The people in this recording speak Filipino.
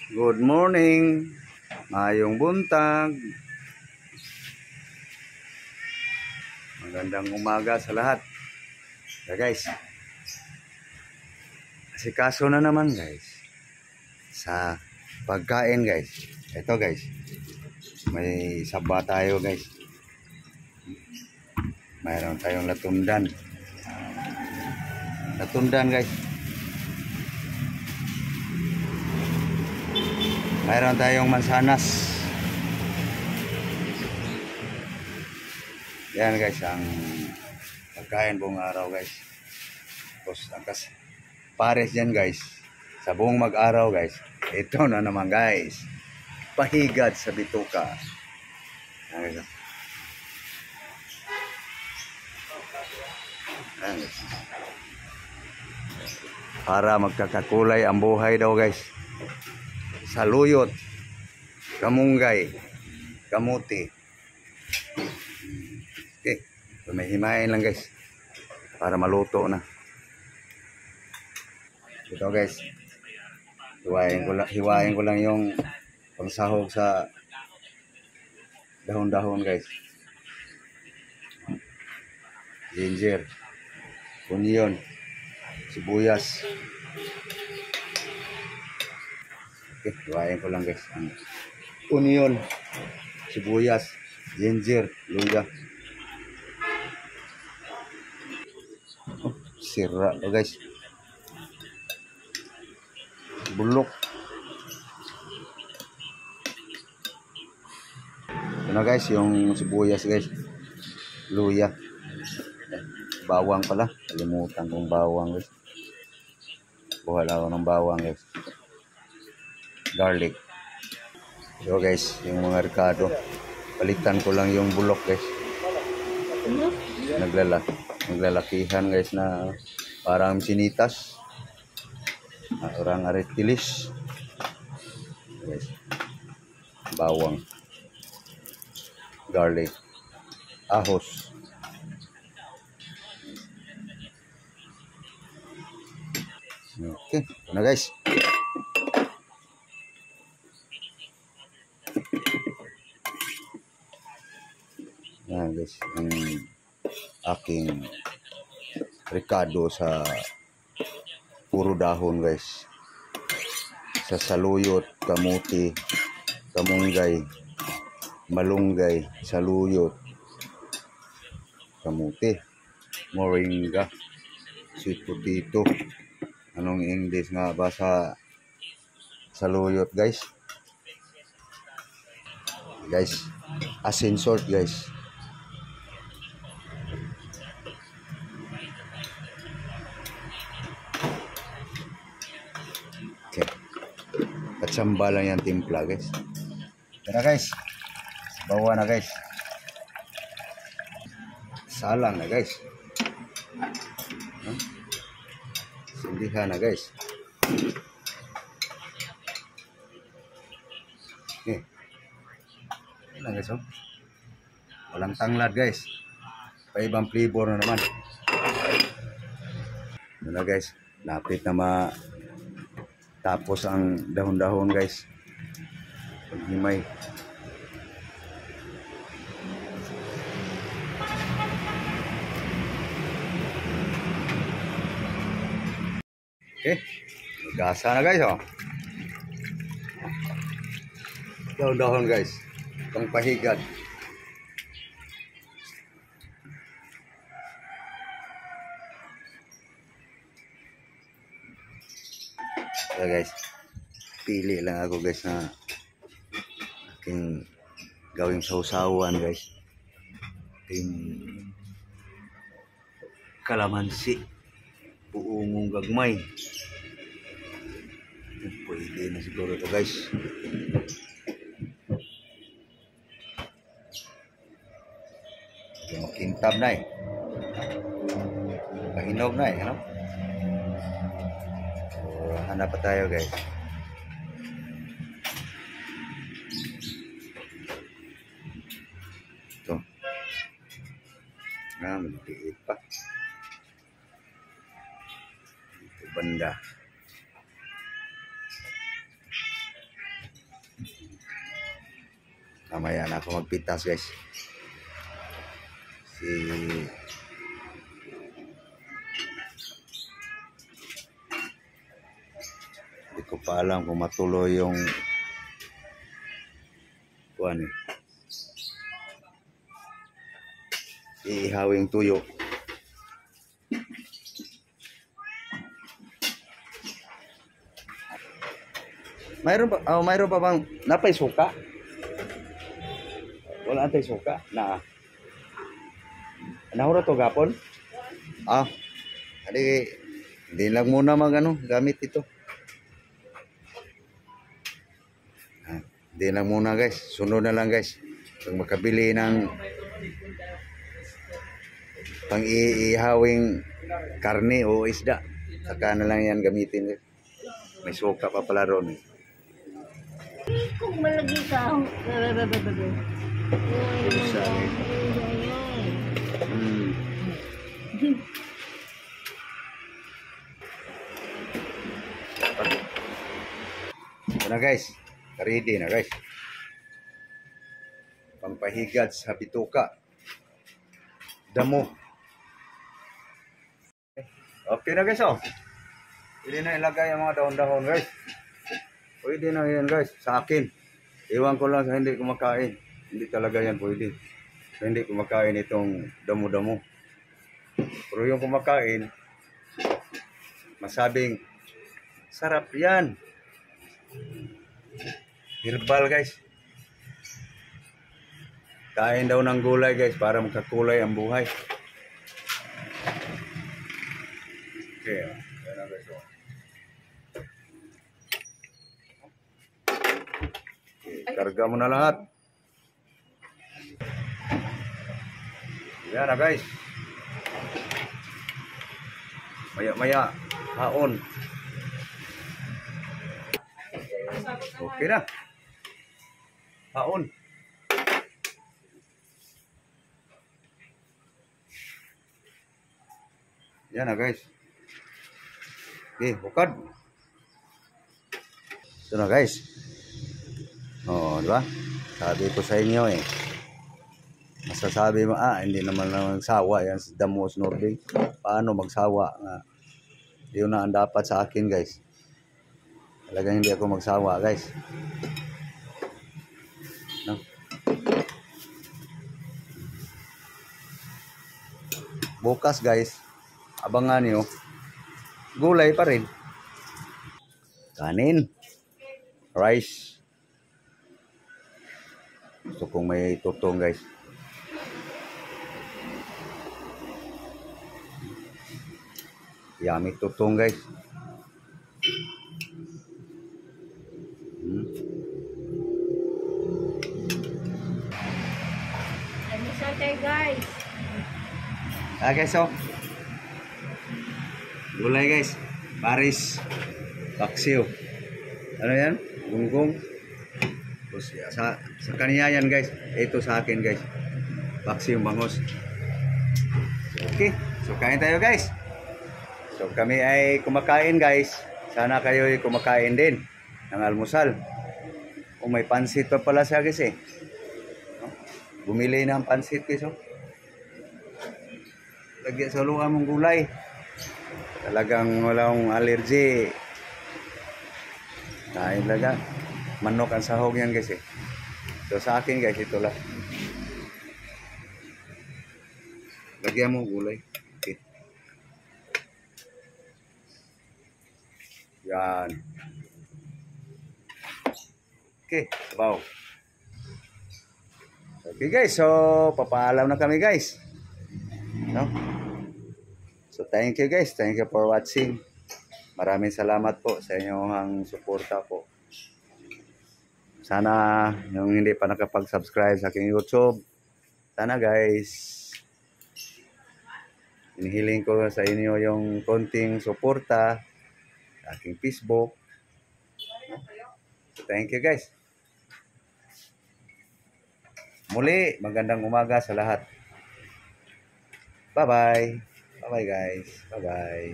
Good morning. Mayong buntag. Magandang umaga sa lahat. Guys, asikaso na naman guys sa pagkain guys. Ito guys, may saba tayo guys. Mayroon tayong latundan. Latundan guys. Mayroon tayong mansanas. Yan guys, ang pagkain buong araw guys. Tapos angkas pares yan guys. Sa buong mag-araw guys. Ito na naman guys. Pahigad sa bituka. Yan guys. Yan guys. Para magkakakulay ang buhay daw guys. Saluyot, kamunggay, kamuti. Okay, so may himayin lang guys para maluto na. Ito guys, hiwain ko lang yung pangsahog sa dahon-dahon guys. Ginger, onion, sibuyas. Okay, hiwain ko lang guys. Onion, sibuyas, ginger, luya. Oh, sira to guys. Bulok. Ito na guys, yung sibuyas guys. Luya. Bawang pala. Kalimutan kong bawang guys. Buhala ako ng bawang guys. Garlic. So guys, yung mga ricado, palitan ko lang yung bulok guys. Naglalakihan guys na parang sinitas. Orang aretilis. Guys. Bawang. Garlic. Ahos. Okay, ito na guys. Yan guys, ang aking ricado sa puro dahon guys. Sa saluyot, kamuti, kamunggay, malunggay, saluyot, kamuti, moringa, sweet potato. Anong English nga ba sa saluyot guys? Guys, asin salt guys. Okay. Patsamba lang yan timpla guys. Tara guys. Bawa na guys. Salang na guys. Sindihan na guys. Okay. Ayan guys oh. Walang tanglad guys. Paibang flavor na naman. Ito na guys. Lapit na tapos ang dahon-dahon guys. Paghimay. Okay. Gasa na guys oh. Dahon-dahon guys. Pang pahigad. So guys, pili lang ako guys na aking gawing sausawan guys. Aking kalamansi, buong gagmay. Pwede na siguro ito guys. Makintab na eh. Pahinog na eh, ano? Hanap pa tayo guys. Ito. Maliit pa. Ito banda. Mamaya na ako magpitas guys. Hindi ko pa alam kung matuloy yung kuan eh. Iihawing tuyo. Mayroon pa bang napay suka? Wala antay suka na. Nahura to gapon? Hindi lang muna gamit ito. Hindi lang muna guys. Sunod na lang guys. Pag makabili ng pang-iihawing karne o isda, saka na lang yan gamitin. May suka pa pala ron eh. Kung malagi ka, Ito na guys, ready na guys. Pampahigad sa bituka. Damo. Okay na guys oh. Pwede na ilagay ang mga dahon-dahon guys. Pwede na yan guys, sa akin. Iwan ko lang sa hindi kumakain. Hindi talaga yan pwede. Sa hindi kumakain itong damo-damo. Pero yung kumakain, masabing, sarap yan. Herbal guys. Kain daw ng gulay guys para makakulay ang buhay. Okay, yan na guys. Okay, karga mo na lahat. Yan na guys. Maya-maya, haon. Okay na. Haon. Yan na guys. Okay, bukad. Ito na guys. Oh, di ba? Sabi ko sa inyo eh. Masasabi mo, hindi naman magsawa yan sa damo snorkeling. Paano magsawa? Yun na ang dapat sa akin guys. Talagang hindi ako magsawa guys. No? Bukas guys, abangan nyo, gulay pa rin. Kanin, rice. Gusto kong may tutong guys. Yummy tutong guys. ano sa tayo guys? Guys, so gulay guys, paris, paksiw, ano yan, gunggong. Tapos sa kanya yan guys, ito sa akin guys, paksiw bangos. Okay, so kain tayo guys. So kami ay kumakain guys, sana kayo ay kumakain din ng almusal. May pansit pa pala siya guys eh. Bumili ng pansit guys oh. Lagyan sa luha mong gulay. Talagang walang allergy. Kain talaga. Manok ang sahog yan guys eh. So sa akin guys, ito lang. Lagyan mo gulay. Okay. Yan. Okay, wow. Okay guys, so papaalam na kami guys. No? So thank you guys, thank you for watching. Maraming salamat po sa inyong suporta po. Sana yung hindi pa nakapag-subscribe sa aking YouTube, sana guys, inihiling ko sa inyo yung konting suporta sa aking Facebook. So thank you guys. Muli, magandang umaga sa lahat. Bye-bye. Bye-bye guys. Bye-bye.